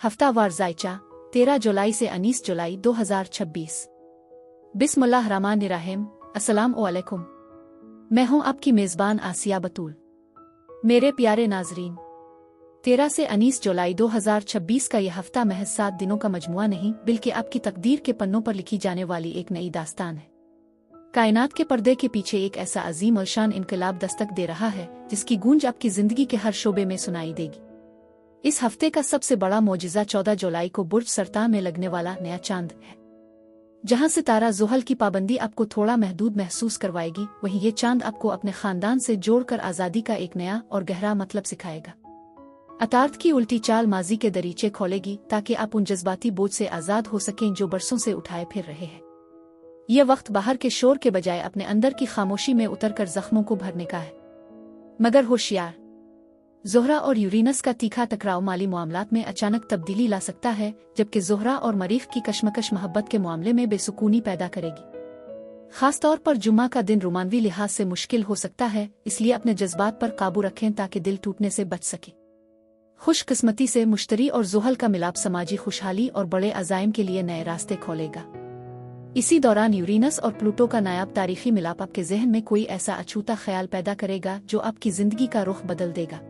हफ्तावार जायचा 13 जुलाई से 19 जुलाई 2026। बिस्मिल्लाहिर्रहमानिर्रहीम। अस्सलाम वालेकुम। मैं हूं आपकी मेज़बान आसिया बतूल। मेरे प्यारे नाजरीन, 13 से 19 जुलाई 2026 का यह हफ्ता महज 7 दिनों का मजमुआ नहीं बल्कि आपकी तकदीर के पन्नों पर लिखी जाने वाली एक नई दास्तान है। कायनात के पर्दे के पीछे एक ऐसा अजीम अलशान इनकलाब दस्तक दे रहा है जिसकी गूंज आपकी जिंदगी के हर शोबे में सुनाई देगी। इस हफ्ते का सबसे बड़ा मौजिज़ा 14 जुलाई को बुर्ज सरता में लगने वाला नया चांद है। जहां सितारा ज़ुहल की पाबंदी आपको थोड़ा महदूद महसूस करवाएगी, वहीं ये चांद आपको अपने खानदान से जोड़कर आज़ादी का एक नया और गहरा मतलब सिखाएगा। अतार्थ की उल्टी चाल माजी के दरीचे खोलेगी ताकि आप उन जज्बाती बोझ से आज़ाद हो सकें जो बरसों से उठाए फिर रहे हैं। यह वक्त बाहर के शोर के बजाय अपने अंदर की खामोशी में उतरकर जख्मों को भरने का है। मगर होशियार, ज़ोहरा और यूरेनस का तीखा टकराव माली मामलात में अचानक तब्दीली ला सकता है, जबकि ज़ोहरा और मरीख की कशमकश मोहब्बत के मामले में बेसुकूनी पैदा करेगी। खासतौर पर जुम्मा का दिन रोमानवी लिहाज से मुश्किल हो सकता है, इसलिए अपने जज्बात पर काबू रखें ताकि दिल टूटने से बच सके। खुशकिस्मती से मुश्तरी और ज़ुहल का मिलाप समाजी खुशहाली और बड़े अज़ाइम के लिए नए रास्ते खोलेगा। इसी दौरान यूरेनस और प्लूटो का नायाब तारीखी मिलाप आपके जहन में कोई ऐसा अछूता ख्याल पैदा करेगा जो आपकी जिंदगी का रुख बदल देगा।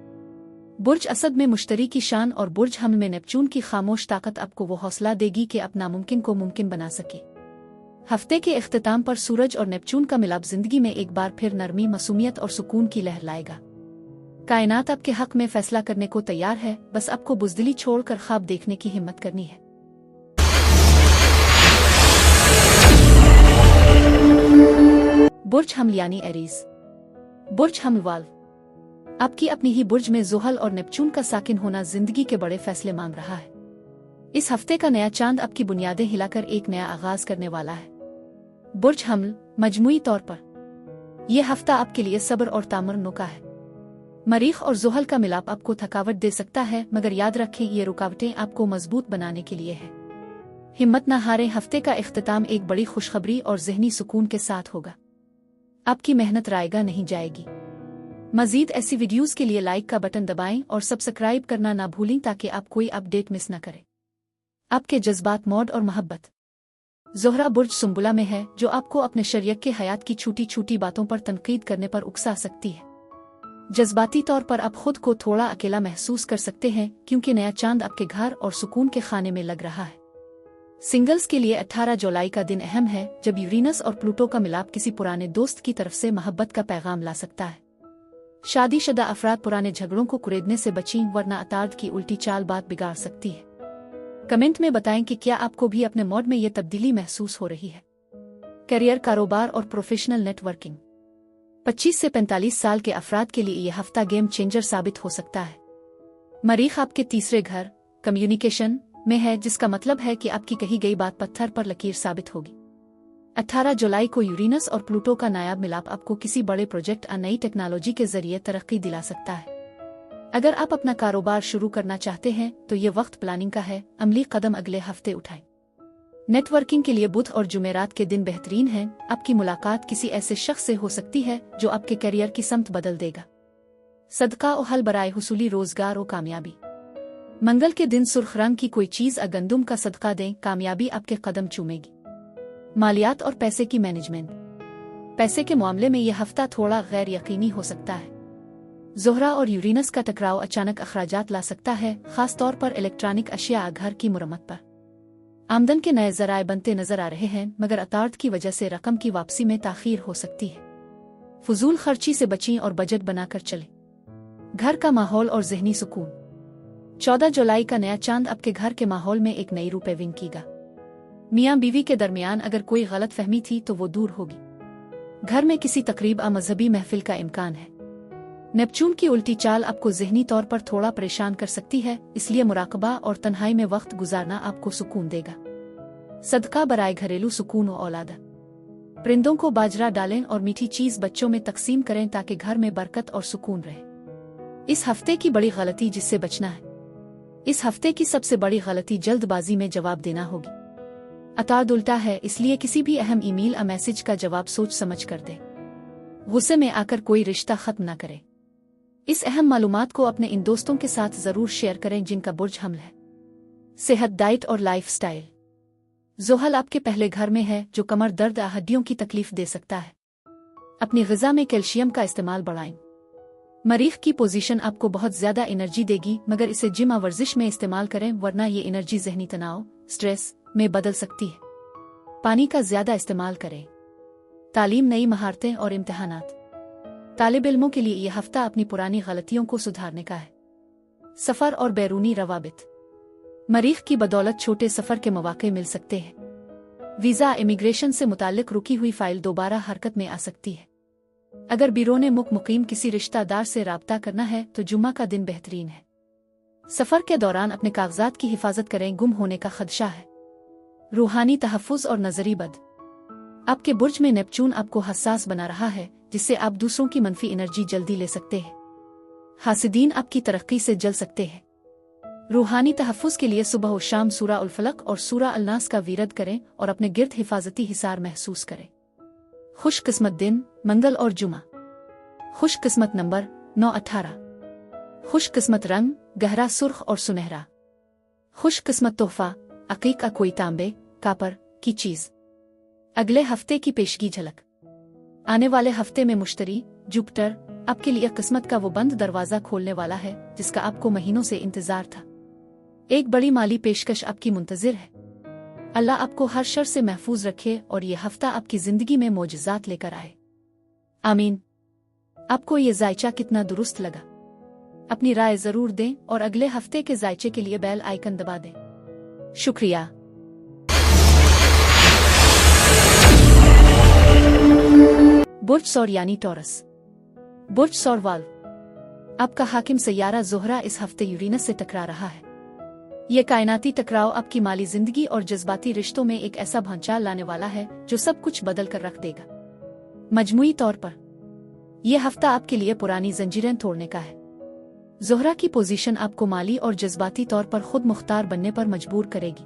बुर्ज असद में मुश्तरी की शान और बुर्ज हम में नेपच्यून की खामोश ताकत आपको वो हौसला देगी कि आप नामुमकिन को मुमकिन बना सके। हफ्ते के इख्तिताम पर सूरज और नेपच्यून का मिलाप जिंदगी में एक बार फिर नरमी, मासूमियत और सुकून की लहर लाएगा। कायनात आपके हक में फैसला करने को तैयार है, बस आपको बुज़दिली छोड़कर ख्वाब देखने की हिम्मत करनी है। बुर्ज हमल यानी एरीज। बुर्ज हमल वाल्व आपकी अपनी ही बुर्ज में ज़ुहल और नेपच्यून का साकिन होना जिंदगी के बड़े फैसले मांग रहा है। इस हफ्ते का नया चांद आपकी बुनियादें हिलाकर एक नया आगाज करने वाला है। बुर्ज हमल मजमूई तौर पर यह हफ्ता आपके लिए सब्र और तामुर्न का है। मरीख और ज़ुहल का मिलाप आपको थकावट दे सकता है, मगर याद रखें ये रुकावटें आपको मजबूत बनाने के लिए है। हिम्मत न हारें, हफ्ते का इख्तिताम एक बड़ी खुशखबरी और जहनी सुकून के साथ होगा। आपकी मेहनत रायगा नहीं जाएगी। मजीद ऐसी वीडियोस के लिए लाइक का बटन दबाएं और सब्सक्राइब करना ना भूलें ताकि आप कोई अपडेट मिस न करें। आपके जज्बात, मौड और मोहब्बत। ज़ोहरा बुर्ज सुंबुला में है, जो आपको अपने शरीयत के हयात की छोटी छोटी बातों पर तनकीद करने पर उकसा सकती है। जज्बाती तौर पर आप खुद को थोड़ा अकेला महसूस कर सकते हैं, क्योंकि नया चांद आपके घर और सुकून के खाने में लग रहा है। सिंगल्स के लिए 18 जुलाई का दिन अहम है, जब यूरेनस और प्लूटो का मिलाप किसी पुराने दोस्त की तरफ से मोहब्बत का पैगाम ला सकता है। शादीशुदा अफराद पुराने झगड़ों को कुरेदने से बचें, वरना अतार्थ की उल्टी चाल बात बिगाड़ सकती है। कमेंट में बताएं कि क्या आपको भी अपने मोड में ये तब्दीली महसूस हो रही है। करियर, कारोबार और प्रोफेशनल नेटवर्किंग। 25 से 45 साल के अफराद के लिए यह हफ्ता गेम चेंजर साबित हो सकता है। मरीख आपके तीसरे घर कम्युनिकेशन में है, जिसका मतलब है कि आपकी कही गई बात पत्थर पर लकीर साबित होगी। 18 जुलाई को यूरेनस और प्लूटो का नायाब मिलाप आपको किसी बड़े प्रोजेक्ट और नई टेक्नोलॉजी के जरिए तरक्की दिला सकता है। अगर आप अपना कारोबार शुरू करना चाहते हैं तो ये वक्त प्लानिंग का है। अमली कदम अगले हफ्ते उठाएं। नेटवर्किंग के लिए बुध और जुमेरात के दिन बेहतरीन हैं। आपकी मुलाकात किसी ऐसे शख्स से हो सकती है जो आपके करियर की समत बदल देगा। सदका और हल बराए हुसूली रोजगार और कामयाबी। मंगल के दिन सुर्ख रंग की कोई चीज और गंदुम का सदका दें, कामयाबी आपके कदम चूमेगी। मालियात और पैसे की मैनेजमेंट। पैसे के मामले में यह हफ्ता थोड़ा गैर यकीनी हो सकता है। ज़ोहरा और यूरेनस का टकराव अचानक अखराजात ला सकता है, खास तौर पर इलेक्ट्रॉनिक अशिया, घर की मुरम्मत पर। आमदन के नए जराए बनते नजर आ रहे हैं, मगर अतार्थ की वजह से रकम की वापसी में ताखीर हो सकती है। फजूल खर्ची से बचें और बजट बनाकर चलें। घर का माहौल और जहनी सुकून। 14 जुलाई का नया चांद आपके घर के माहौल में एक नई रूप विंकेगा। मियाँ बीवी के दरमियान अगर कोई गलत फहमी थी तो वो दूर होगी। घर में किसी तकरीब या मजहबी महफिल का इम्कान है। नेपच्यून की उल्टी चाल आपको जहनी तौर पर थोड़ा परेशान कर सकती है, इसलिए मुराकबा और तन्हाई में वक्त गुजारना आपको सुकून देगा। सदका बराए घरेलू सुकून और औलाद। परिंदों को बाजरा डालें और मीठी चीज बच्चों में तकसीम करें ताकि घर में बरकत और सुकून रहे। इस हफ्ते की बड़ी गलती जिससे बचना है। इस हफ्ते की सबसे बड़ी गलती जल्दबाजी में जवाब देना होगी। अतार्थ उल्टा है, इसलिए किसी भी अहम ईमेल या मैसेज का जवाब सोच समझ कर दे। गुस्से में आकर कोई रिश्ता खत्म न करे। इस अहम मालूमात को अपने इन दोस्तों के साथ जरूर शेयर करें जिनका बुर्ज हमल है। सेहत, डाइट और लाइफस्टाइल। ज़ुहल आपके पहले घर में है, जो कमर दर्द या हड्डियों की तकलीफ दे सकता है। अपनी ग़िज़ा में कैल्शियम का इस्तेमाल बढ़ाएं। मरीख़ की पोजीशन आपको बहुत ज़्यादा एनर्जी देगी, मगर इसे जिम या वर्जिश में इस्तेमाल करें, वरना ये एनर्जी ज़हनी तनाव, स्ट्रेस में बदल सकती है। पानी का ज़्यादा इस्तेमाल करें। तालीम, नई महारतें और इम्तिहानात। तालिब इल्मों के लिए यह हफ्ता अपनी पुरानी गलतियों को सुधारने का है। सफ़र और बैरूनी रवाबित। मरीख़ की बदौलत छोटे सफ़र के मौके मिल सकते हैं। वीज़ा, इमिग्रेशन से मुताल्लिक रुकी हुई फ़ाइल दोबारा हरकत में आ सकती है। अगर बिरोने मुक़ीम किसी रिश्तेदार से राब्ता करना है तो जुम्मा का दिन बेहतरीन है। सफ़र के दौरान अपने कागजात की हिफाजत करें, गुम होने का खदशा है। रूहानी तहफ़्फ़ुज़ और नज़री बद। आपके बुर्ज में नेपच्यून आपको हसास बना रहा है, जिससे आप दूसरों की मनफी एनर्जी जल्दी ले सकते हैं। हासिदीन आपकी तरक्की से जल सकते हैं। रूहानी तहफ़्फ़ुज़ के लिए सुबह और शाम सूरा उल फलक और सूरा अल नास का वीरद करें और अपने गिर्द हिफाजती हिसार महसूस करें। खुश किस्मत दिन, मंगल और जुमा। खुश किस्मत नंबर 9-18। खुश किस्मत रंग, गहरा सुर्ख और सुनहरा। खुश किस्मत तोहफा, अकीका कोई तांबे, कापर की चीज़। अगले हफ्ते की पेशगी झलक। आने वाले हफ्ते में मुश्तरी, जुपिटर आपके लिए किस्मत का वो बंद दरवाज़ा खोलने वाला है जिसका आपको महीनों से इंतजार था। एक बड़ी माली पेशकश आपकी मुंतज़िर है। अल्लाह आपको हर शर से महफूज रखे और ये हफ्ता आपकी ज़िंदगी में मोजज़ात लेकर आए। आमीन। आपको ये जायचा कितना दुरुस्त लगा? अपनी राय ज़रूर दें और अगले हफ्ते के जायचे के लिए बेल आइकन दबा दें। शुक्रिया। बुर्ज सौर यानी टॉरस। बुर्ज सौर वाल्व। आपका हाकिम सैयारा ज़ोहरा इस हफ्ते यूरेनस से टकरा रहा है। यह कायनाती टकराव आपकी माली जिंदगी और जज्बाती रिश्तों में एक ऐसा भंचाल लाने वाला है जो सब कुछ बदल कर रख देगा। मजमूई तौर पर यह हफ्ता आपके लिए पुरानी जंजीरें तोड़ने का है। ज़ोहरा की पोजीशन आपको माली और जज्बाती तौर पर खुद मुख्तार बनने पर मजबूर करेगी।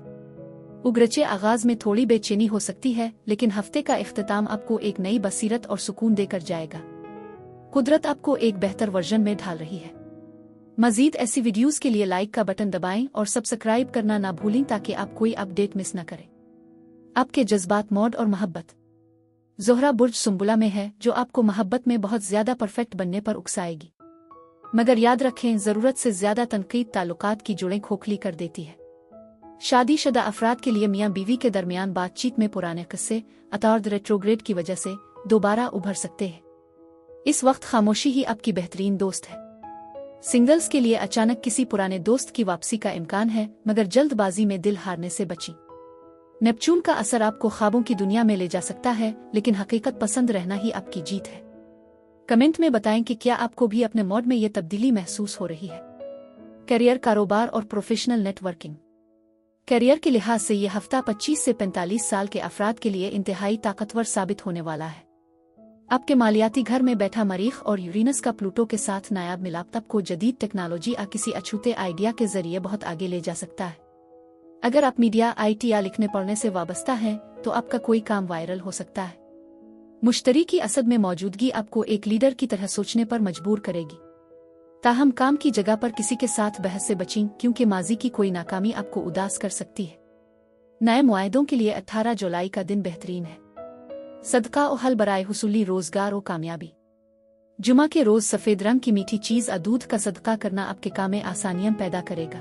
उग्रचे आगाज में थोड़ी बेचैनी हो सकती है, लेकिन हफ्ते का इख्तिताम आपको एक नई बसीरत और सुकून देकर जाएगा। कुदरत आपको एक बेहतर वर्जन में ढाल रही है। मजीद ऐसी वीडियोस के लिए लाइक का बटन दबाएं और सब्सक्राइब करना ना भूलें ताकि आप कोई अपडेट मिस न करें। आपके जज्बात, मौड और मोहब्बत। ज़ोहरा बुर्ज सुंबुला में है, जो आपको मोहब्बत में बहुत ज्यादा परफेक्ट बनने पर उकसाएगी। मगर याद रखें, जरूरत से ज्यादा तनकीद ताल्लुकात की जुड़ें खोखली कर देती है। शादीशुदा अफराद के लिए मियाँ बीवी के दरमियान बातचीत में पुराने किस्से अतार्द रेट्रोग्रेड की वजह से दोबारा उभर सकते हैं। इस वक्त खामोशी ही आपकी बेहतरीन दोस्त है। सिंगल्स के लिए अचानक किसी पुराने दोस्त की वापसी का इम्कान है, मगर जल्दबाजी में दिल हारने से बचें। नेपच्यून का असर आपको ख्वाबों की दुनिया में ले जा सकता है, लेकिन हकीकत पसंद रहना ही आपकी जीत है। कमेंट में बताएं कि क्या आपको भी अपने मूड में ये तब्दीली महसूस हो रही है। करियर, कारोबार और प्रोफेशनल नेटवर्किंग। करियर के लिहाज से यह हफ्ता 25 से 45 साल के अफराद के लिए इंतहाई ताकतवर साबित होने वाला है। आपके मालियाती घर में बैठा मरीख और यूरेनस का प्लूटो के साथ नायाब मिलाप आपको जदीद टेक्नोलॉजी या किसी अछूते आइडिया के जरिए बहुत आगे ले जा सकता है। अगर आप मीडिया, IT या लिखने पढ़ने से वाबस्ता हैं, तो आपका कोई काम वायरल हो सकता है। मुश्तरी की असद में मौजूदगी आपको एक लीडर की तरह सोचने पर मजबूर करेगी। ताहम काम की जगह पर किसी के साथ बहस से बचें, क्योंकि माजी की कोई नाकामी आपको उदास कर सकती है। नए मुआहदों के लिए 18 जुलाई का दिन बेहतरीन है। सदका और हल बराए हुसूली रोजगार और कामयाबी। जुमा के रोज सफेद रंग की मीठी चीज दूध का सदका करना आपके काम में आसानियां पैदा करेगा।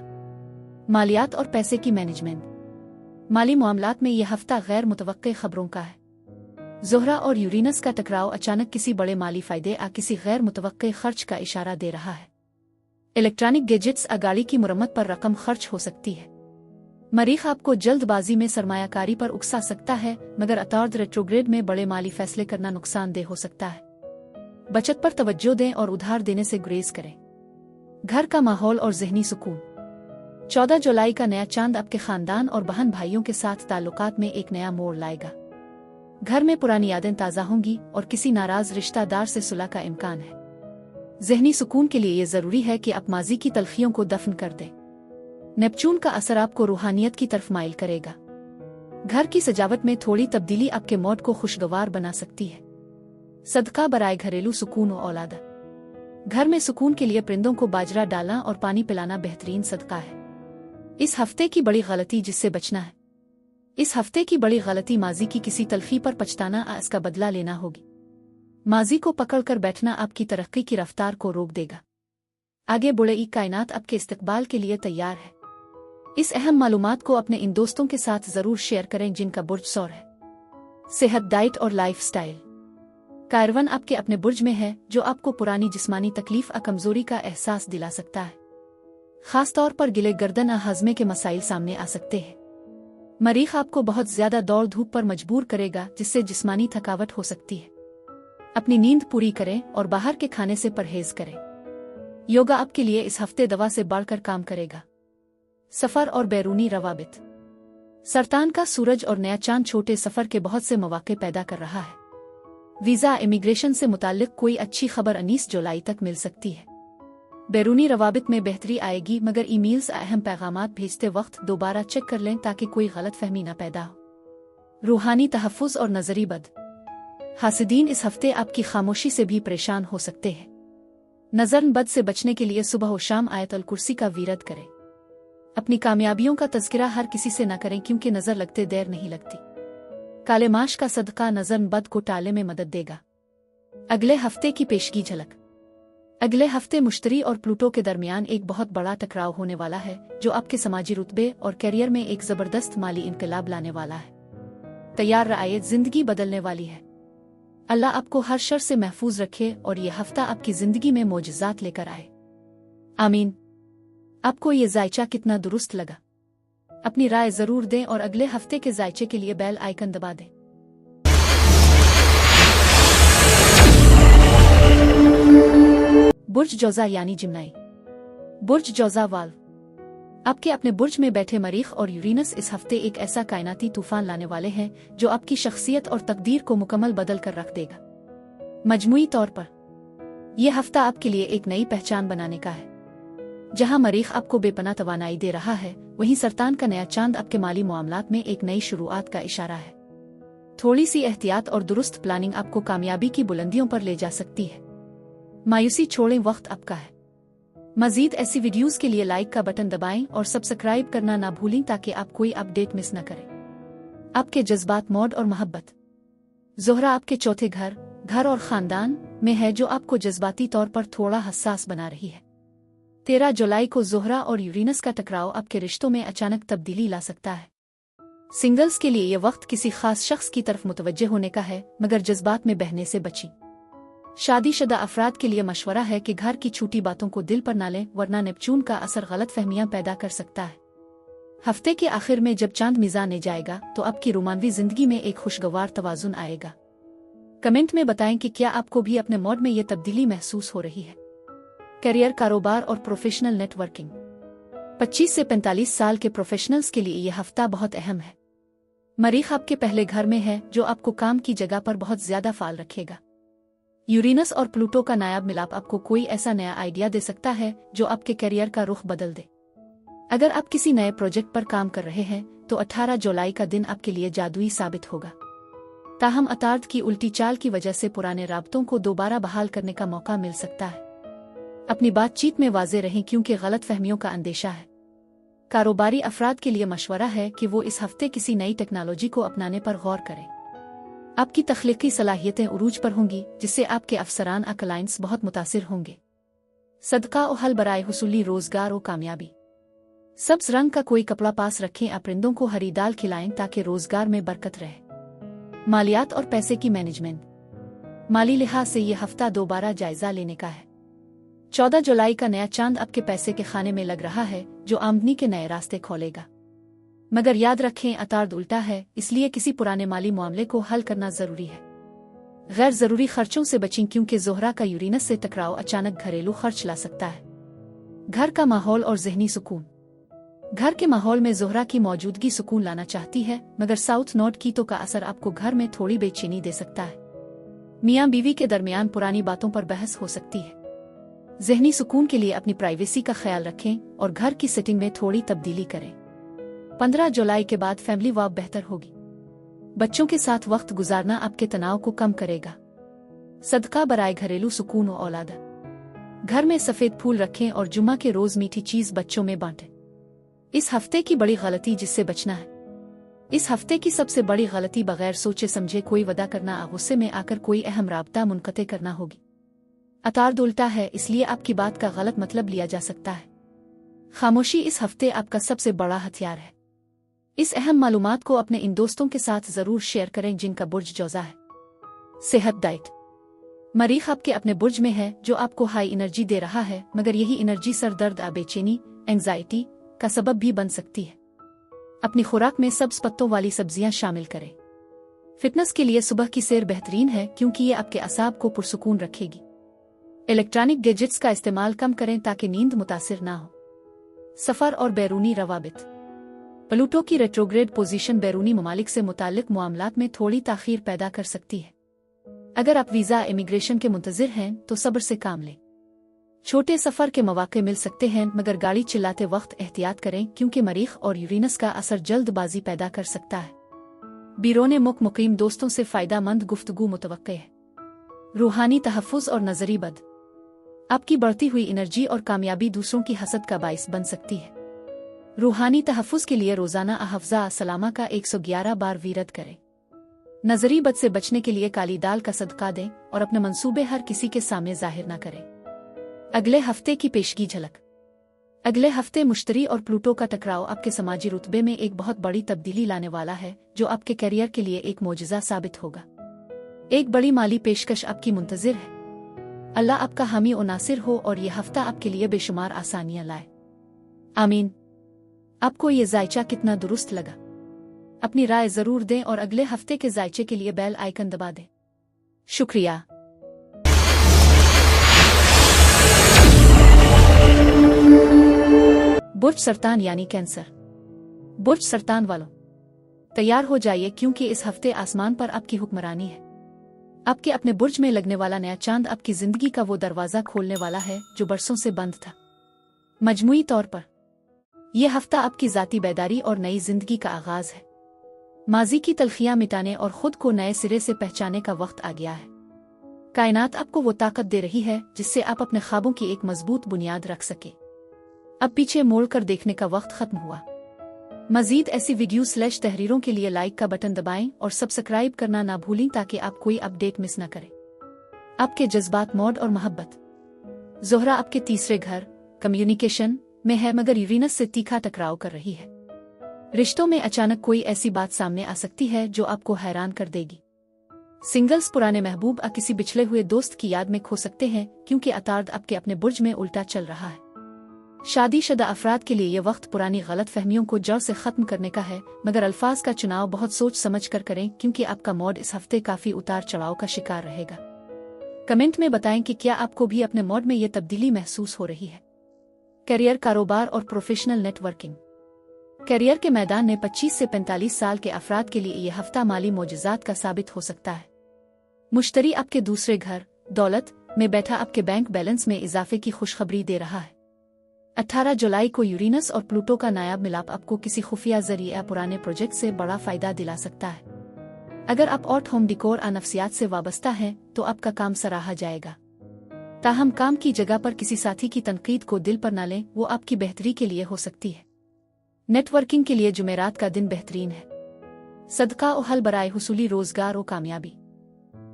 मालियात और पैसे की मैनेजमेंट। माली मामलात में यह हफ्ता गैर मुतवक्के खबरों का है। ज़ोहरा और यूरेनस का टकराव अचानक किसी बड़े माली फायदे या किसी गैर मुतवक्के खर्च का इशारा दे रहा है। इलेक्ट्रॉनिक गैजेट्स या गाड़ी की मुरम्मत पर रकम खर्च हो सकती है। मरीख आपको जल्दबाजी में सरमायाकारी पर उकसा सकता है, मगर अतार्द रेट्रोग्रेड में बड़े माली फैसले करना नुकसानदेह हो सकता है। बचत पर तवज्जो दें और उधार देने से गुरेज करें। घर का माहौल और जहनी सुकून। 14 जुलाई का नया चांद आपके खानदान और बहन भाइयों के साथ ताल्लुकात में एक नया मोड़ लाएगा। घर में पुरानी यादें ताज़ा होंगी और किसी नाराज रिश्तेदार से सुलह का इम्कान है। जहनी सुकून के लिए ये जरूरी है कि आप माजी की तलखियों को दफन कर दें। नेपच्यून का असर आपको रूहानियत की तरफ माइल करेगा। घर की सजावट में थोड़ी तब्दीली आपके मूड को खुशगवार बना सकती है। सदका बराए घरेलू सुकून और औलादा। घर में सुकून के लिए परिंदों को बाजरा डालना और पानी पिलाना बेहतरीन सदका है। इस हफ्ते की बड़ी गलती जिससे बचना है। इस हफ्ते की बड़ी गलती माजी की किसी तलखी पर पछताना, इसका बदला लेना होगी। माजी को पकड़कर बैठना आपकी तरक्की की रफ्तार को रोक देगा। आगे बढ़े कायनात आपके इस्तकबाल के लिए तैयार है। इस अहम मालूमात को अपने इन दोस्तों के साथ जरूर शेयर करें जिनका बुर्ज सौर है। सेहत, डाइट और लाइफस्टाइल। कारवन आपके अपने बुर्ज में है, जो आपको पुरानी जिस्मानी तकलीफ और कमजोरी का एहसास दिला सकता है। खासतौर पर गिले गर्दन और हजमे के मसाइल सामने आ सकते हैं। मरीख आपको बहुत ज्यादा दौड़ धूप पर मजबूर करेगा, जिससे जिस्मानी थकावट हो सकती है। अपनी नींद पूरी करें और बाहर के खाने से परहेज करें। योगा आपके लिए इस हफ्ते दवा से बढ़कर काम करेगा। सफर और बैरूनी रवाबित। सरतान का सूरज और नया चांद छोटे सफर के बहुत से मौके पैदा कर रहा है। वीजा, इमिग्रेशन से मुताल्लिक कोई अच्छी खबर 19 जुलाई तक मिल सकती है। बैरूनी रवाबित में बेहतरी आएगी, मगर ईमेल्स अहम पैगामात भेजते वक्त दोबारा चेक कर लें ताकि कोई गलत फहमी न पैदा हो। रूहानी तहफ़्फ़ुज़ और नजरी बद। हासिदीन इस हफ्ते आपकी खामोशी से भी परेशान हो सकते हैं। नजर बद से बचने के लिए सुबह और शाम आयतुल कुर्सी का वीरद करें। अपनी कामयाबियों का तज़किरा हर किसी से न करें, क्योंकि नजर लगते देर नहीं लगती। काले माश का सदका नजर बद को टालने में मदद देगा। अगले हफ्ते की पेशगी झलक। अगले हफ्ते मुश्तरी और प्लूटो के दरमियान एक बहुत बड़ा टकराव होने वाला है, जो आपके समाजी रुतबे और कैरियर में एक जबरदस्त माली इनकलाब लाने वाला है। तैयार रहिए, जिंदगी बदलने वाली है। अल्लाह आपको हर शर से महफूज रखे और ये हफ्ता आपकी जिंदगी में मोजज़ात लेकर आए। आमीन। आपको ये जायचा कितना दुरुस्त लगा? अपनी राय जरूर दें और अगले हफ्ते के जायचे के लिए बेल आइकन दबा दें। बुर्ज जौजा यानी जिम्नाई। बुर्ज जौजा वाल। आपके अपने बुर्ज में बैठे मरीख और यूरेनस इस हफ्ते एक ऐसा कायनाती तूफान लाने वाले हैं जो आपकी शख्सियत और तकदीर को मुकम्मल बदल कर रख देगा। मजमूई तौर पर यह हफ्ता आपके लिए एक नई पहचान बनाने का है। जहां मरीख आपको बेपनाह तवानाई दे रहा है, वहीं सरतान का नया चांद आपके माली मामलात में एक नई शुरुआत का इशारा है। थोड़ी सी एहतियात और दुरुस्त प्लानिंग आपको कामयाबी की बुलंदियों पर ले जा सकती है। मायूसी छोड़ें, वक्त आपका है। मजीद ऐसी वीडियोस के लिए लाइक का बटन दबाएं और सब्सक्राइब करना ना भूलें ताकि आप कोई अपडेट मिस न करें। आपके जज्बात, मौड और मोहब्बत। ज़ोहरा आपके चौथे घर और खानदान में है, जो आपको जज्बाती तौर पर थोड़ा हसास बना रही है। 13 जुलाई को ज़ोहरा और यूरेनस का टकराव आपके रिश्तों में अचानक तब्दीली ला सकता है। सिंगल्स के लिए यह वक्त किसी खास शख्स की तरफ मुतवज्जे होने का है, मगर जज्बात में बहने से बचें। शादीशुदा अफराद के लिए मशवरा है कि घर की छोटी बातों को दिल पर ना लें, वरना नेपच्यून का असर गलत फहमियां पैदा कर सकता है। हफ्ते के आखिर में जब चांद मिजान जाएगा तो आपकी रोमानवी जिंदगी में एक खुशगवार तवाजुन आएगा। कमेंट में बताएं कि क्या आपको भी अपने मूड में ये तब्दीली महसूस हो रही है। करियर, कारोबार और प्रोफेशनल नेटवर्किंग। 25 से 45 साल के प्रोफेशनल्स के लिए यह हफ्ता बहुत अहम है। मरीख आपके पहले घर में है, जो आपको काम की जगह पर बहुत ज्यादा फाल रखेगा। यूरेनस और प्लूटो का नायाब मिलाप आपको कोई ऐसा नया आइडिया दे सकता है जो आपके करियर का रुख बदल दे। अगर आप किसी नए प्रोजेक्ट पर काम कर रहे हैं तो 18 जुलाई का दिन आपके लिए जादुई साबित होगा। ताहम अतार्द की उल्टी चाल की वजह से पुराने राब्तों को दोबारा बहाल करने का मौका मिल सकता है। अपनी बातचीत में वाज़े रहें, क्योंकि गलत फहमियों का अंदेशा है। कारोबारी अफराद के लिए मशवरा है कि वो इस हफ्ते किसी नई टेक्नोलॉजी को अपनाने पर गौर करें। आपकी तख्लीकी सलाहियतें उरूज पर होंगी, जिससे आपके अफसरान और क्लाइंट्स बहुत मुतासिर होंगे। सदका और हल बराए हुसूली रोजगार और कामयाबी। सब्ज रंग का कोई कपड़ा पास रखें, अपरिंदों को हरी दाल खिलाएं ताकि रोजगार में बरकत रहे। मालियात और पैसे की मैनेजमेंट। माली लिहाज से यह हफ्ता दोबारा जायजा लेने का है। 14 जुलाई का नया चांद आपके पैसे के खाने में लग रहा है, जो आमदनी के नए रास्ते खोलेगा। मगर याद रखें, अतार्द उल्टा है, इसलिए किसी पुराने माली मामले को हल करना जरूरी है। गैर जरूरी खर्चों से बचें, क्योंकि ज़ोहरा का यूरेनस से टकराव अचानक घरेलू खर्च ला सकता है। घर का माहौल और जहनी सुकून। घर के माहौल में ज़ोहरा की मौजूदगी सुकून लाना चाहती है, मगर साउथ नोड कीतो का असर आपको घर में थोड़ी बेचैनी दे सकता है। मियाँ बीवी के दरमियान पुरानी बातों पर बहस हो सकती है। जहनी सुकून के लिए अपनी प्राइवेसी का ख्याल रखें और घर की सेटिंग में थोड़ी तब्दीली करें। 15 जुलाई के बाद फैमिली वाइब बेहतर होगी। बच्चों के साथ वक्त गुजारना आपके तनाव को कम करेगा। सदका बराए घरेलू सुकून और औलाद। घर में सफेद फूल रखें और जुम्मा के रोज मीठी चीज बच्चों में बांटें। इस हफ्ते की बड़ी गलती जिससे बचना है। इस हफ्ते की सबसे बड़ी गलती बगैर सोचे समझे कोई वदा करना, गुस्से में आकर कोई अहम राब्ता मुनक़ते करना होगी। अतार्द उल्टा है, इसलिए आपकी बात का गलत मतलब लिया जा सकता है। खामोशी इस हफ्ते आपका सबसे बड़ा हथियार है। इस अहम मालूमात को अपने इन दोस्तों के साथ जरूर शेयर करें जिनका बुर्ज जौज़ा है। सेहत डाइट। मरीख आपके अपने बुर्ज में है जो आपको हाई एनर्जी दे रहा है, मगर यही एनर्जी सर दर्द, बेचैनी, एंग्जाइटी का सबब भी बन सकती है। अपनी खुराक में सब्ज पत्तों वाली सब्जियां शामिल करें। फिटनेस के लिए सुबह की सैर बेहतरीन है क्योंकि ये आपके असाब को पुरसुकून रखेगी। इलेक्ट्रॉनिक गैजेट्स का इस्तेमाल कम करें ताकि नींद मुतासिर ना हो। सफर और बैरूनी रवाबित। प्लूटो की रेट्रोग्रेड पोजीशन बैरूनी ममालिक से मुताल्लिक मामलात में थोड़ी ताखीर पैदा कर सकती है। अगर आप वीज़ा इमिग्रेशन के मुंतज़िर हैं तो सब्र से काम लें। छोटे सफ़र के मौके मिल सकते हैं, मगर गाड़ी चलाते वक्त एहतियात करें क्योंकि मरीख और यूरेनस का असर जल्दबाजी पैदा कर सकता है। बीरोने मुक़ीम दोस्तों से फ़ायदामंद गुफ्तगू मुतवक्के है। रूहानी तहफ़्फ़ुज़ और नज़री बद। आपकी बढ़ती हुई एनर्जी और कामयाबी दूसरों की हसद का बाइस बन सकती है। रूहानी तहफ़्फ़ुज़ के लिए रोज़ाना अहफ़्ज़ा सलामा का 111 बार वीरद करें। नज़री बद से बचने के लिए काली दाल का सदका दें और अपने मंसूबे हर किसी के सामने जाहिर न करें। अगले हफ्ते की पेशगी झलक। अगले हफ्ते मुश्तरी और प्लूटो का टकराव आपके समाजी रुतबे में एक बहुत बड़ी तब्दीली लाने वाला है, जो आपके करियर के लिए एक मोजज़ा साबित होगा। एक बड़ी माली पेशकश आपकी मुंतज़िर है। अल्लाह आपका हामी और नासिर हो और यह हफ्ता आपके लिए बेशुमार आसानियां लाए। आमीन। आपको ये जायचा कितना दुरुस्त लगा? अपनी राय जरूर दें और अगले हफ्ते के जायचे के लिए बेल आइकन दबा दें। शुक्रिया। बुर्ज सरतान यानी कैंसर। बुर्ज सरतान वालों, तैयार हो जाइए क्योंकि इस हफ्ते आसमान पर आपकी हुक्मरानी है। आपके अपने बुर्ज में लगने वाला नया चांद आपकी जिंदगी का वो दरवाजा खोलने वाला है जो बरसों से बंद था। मजमूई तौर पर यह हफ्ता आपकी जाती बेदारी और नई जिंदगी का आगाज है। माजी की तलखियां मिटाने और खुद को नए सिरे से पहचाने का वक्त आ गया है। कायनात आपको वो ताकत दे रही है जिससे आप अपने ख्वाबों की एक मजबूत बुनियाद रख सके। अब पीछे मोड़कर देखने का वक्त खत्म हुआ। मजीद ऐसी वीडियो/तहरीरों के लिए लाइक का बटन दबाएं और सब्सक्राइब करना ना भूलें ताकि आप कोई अपडेट मिस न करें। आपके जज्बात, मौड और मोहब्बत। ज़ोहरा आपके तीसरे घर कम्युनिकेशन में है, मगर यूरेनस से तीखा टकराव कर रही है। रिश्तों में अचानक कोई ऐसी बात सामने आ सकती है जो आपको हैरान कर देगी। सिंगल्स पुराने महबूब या किसी बिछड़े हुए दोस्त की याद में खो सकते हैं क्योंकि अतार्द आपके अपने बुर्ज में उल्टा चल रहा है। शादीशुदा अफराद के लिए यह वक्त पुरानी गलत फहमियों को जड़ से खत्म करने का है, मगर अल्फाज का चुनाव बहुत सोच समझ कर करें क्योंकि आपका मॉड इस हफ्ते काफी उतार चढ़ाव का शिकार रहेगा। कमेंट में बताएं कि क्या आपको भी अपने मॉड में यह तब्दीली महसूस हो रही है। करियर, कारोबार और प्रोफेशनल नेटवर्किंग। करियर के मैदान में 25 से 45 साल के अफराद के लिए यह हफ्ता माली मोजज़ात का साबित हो सकता है। मुश्तरी आपके दूसरे घर दौलत में बैठा आपके बैंक बैलेंस में इजाफे की खुशखबरी दे रहा है। 18 जुलाई को यूरेनस और प्लूटो का नायाब मिलाप आपको किसी खुफिया जरिए या पुराने प्रोजेक्ट से बड़ा फायदा दिला सकता है। अगर आप आर्ट, होम डिकोर और नफ्सियात से वाबस्ता हैं तो आपका काम सराहा जाएगा। ताहम काम की जगह पर किसी साथी की तनकीद को दिल पर न लें, वो आपकी बेहतरी के लिए हो सकती है। नेटवर्किंग के लिए जुमेरात का दिन बेहतरीन है। सदका और हल बराए हुसूली रोजगार और कामयाबी।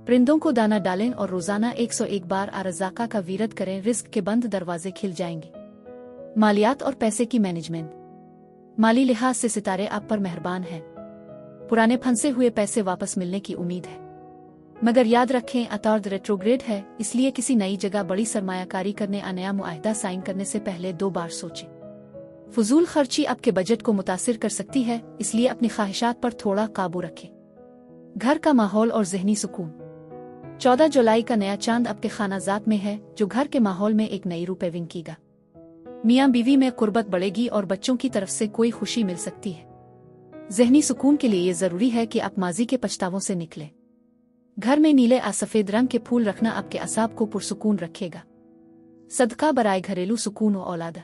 परिंदों को दाना डालें और रोजाना 101 बार रज़ाका का वीरद करें। रिस्क के बंद दरवाजे खिल जाएंगे। मालियात और पैसे की मैनेजमेंट। माली लिहाज से सितारे आप पर मेहरबान हैं। पुराने फंसे हुए पैसे वापस मिलने की उम्मीद है, मगर याद रखें अतार्द रेट्रोग्रेड है, इसलिए किसी नई जगह बड़ी सरमायाकारी करने या नया मुआहदा साइन करने से पहले 2 बार सोचें। फजूल खर्ची आपके बजट को मुतासिर कर सकती है, इसलिए अपनी ख्वाहिशात पर थोड़ा काबू रखें। घर का माहौल और जहनी सुकून। 14 जुलाई का नया चांद आपके खानाजात में है, जो घर के माहौल में एक नई रूह पेविंग कीगा। मियाँ बीवी में कुर्बत बढ़ेगी और बच्चों की तरफ से कोई खुशी मिल सकती है। जहनी सुकून के लिए ये जरूरी है कि आप माजी के पछतावों से निकलें। घर में नीले या सफेद रंग के फूल रखना आपके असाब को पुरसुकून रखेगा। सदका बराए घरेलू सुकून और औलाद।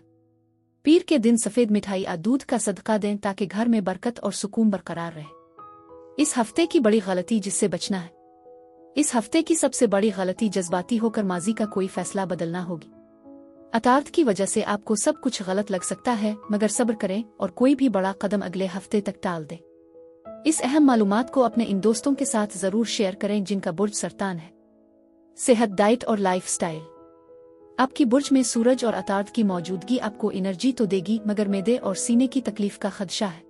पीर के दिन सफेद मिठाई या दूध का सदका दें ताकि घर में बरकत और सुकून बरकरार रहे। इस हफ्ते की बड़ी गलती जिससे बचना है। इस हफ्ते की सबसे बड़ी गलती जज्बाती होकर माजी का कोई फैसला बदलना होगी। अतार्थ की वजह से आपको सब कुछ गलत लग सकता है, मगर सब्र करें और कोई भी बड़ा कदम अगले हफ्ते तक टाल दें। इस अहम मालूमात को अपने इन दोस्तों के साथ जरूर शेयर करें जिनका बुर्ज सरतान है। सेहत, डाइट और लाइफस्टाइल। आपकी बुर्ज में सूरज और अतार्थ की मौजूदगी आपको एनर्जी तो देगी, मगर मैदे और सीने की तकलीफ का खदशा है।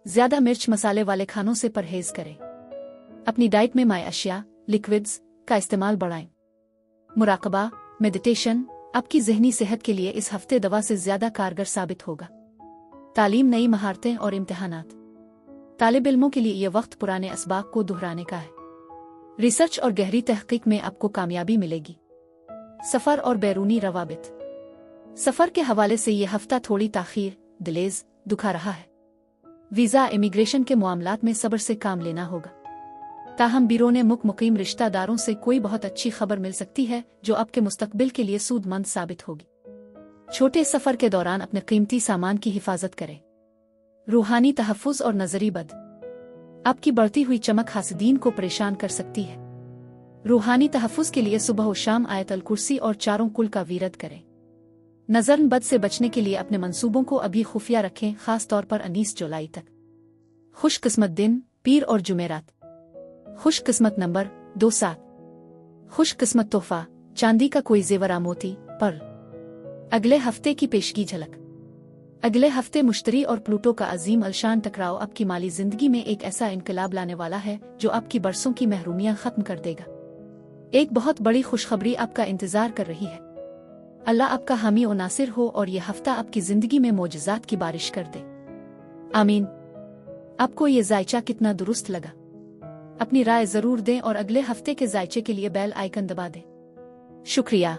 ज्यादा मिर्च मसाले वाले खानों से परहेज करें। अपनी डाइट में माय अशिया, लिक्विड्स का इस्तेमाल बढ़ाएं। मुराकबा, मेडिटेशन आपकी जहनी सेहत के लिए इस हफ्ते दवा से ज्यादा कारगर साबित होगा। तालीम, नई महारतें और इम्तिहानात। तालिब इल्मों के लिए यह वक्त पुराने असबाब को दोहराने का है। रिसर्च और गहरी तहकीक में आपको कामयाबी मिलेगी। सफर और बैरूनी रवाबित। सफर के हवाले से यह हफ्ता थोड़ी ताखीर, डिलेज दुखा रहा है। वीजा, इमिग्रेशन के मामलात में सब्र से काम लेना होगा। ताहम बिरोने मुकीम रिश्तेदारों से कोई बहुत अच्छी खबर मिल सकती है जो आपके मुस्तकबिल के लिए सूदमंद साबित होगी। छोटे सफर के दौरान अपने कीमती सामान की हिफाजत करें। रूहानी तहफ़्फ़ुज़ और नजरी बद। आपकी बढ़ती हुई चमक हासिदीन को परेशान कर सकती है। रूहानी तहफ़्फ़ुज़ के लिए सुबह व शाम आयतल कुर्सी और चारों कुल का वीरद करें। नजर बद से बचने के लिए अपने मंसूबों को अभी खुफिया रखें, खास तौर पर 19 जुलाई तक। खुशकिस्मत दिन, पीर और जुमेरात। खुशकिस्मत नंबर 27। खुशकिस्मत तोहफा, चांदी का कोई जेवर, मोती, पर्ल। अगले हफ्ते की पेशगी झलक। अगले हफ्ते मुश्तरी और प्लूटो का अजीम अलशान टकराव आपकी माली जिंदगी में एक ऐसा इनकलाब लाने वाला है जो आपकी बरसों की महरूमियां खत्म कर देगा। एक बहुत बड़ी खुशखबरी आपका इंतजार कर रही है। अल्लाह आपका हामी और नासिर हो और यह हफ्ता आपकी जिंदगी में मोजज़ात की बारिश कर दे। आमीन। आपको ये जायचा कितना दुरुस्त लगा? अपनी राय जरूर दें और अगले हफ्ते के जायचे के लिए बेल आइकन दबा दें। शुक्रिया।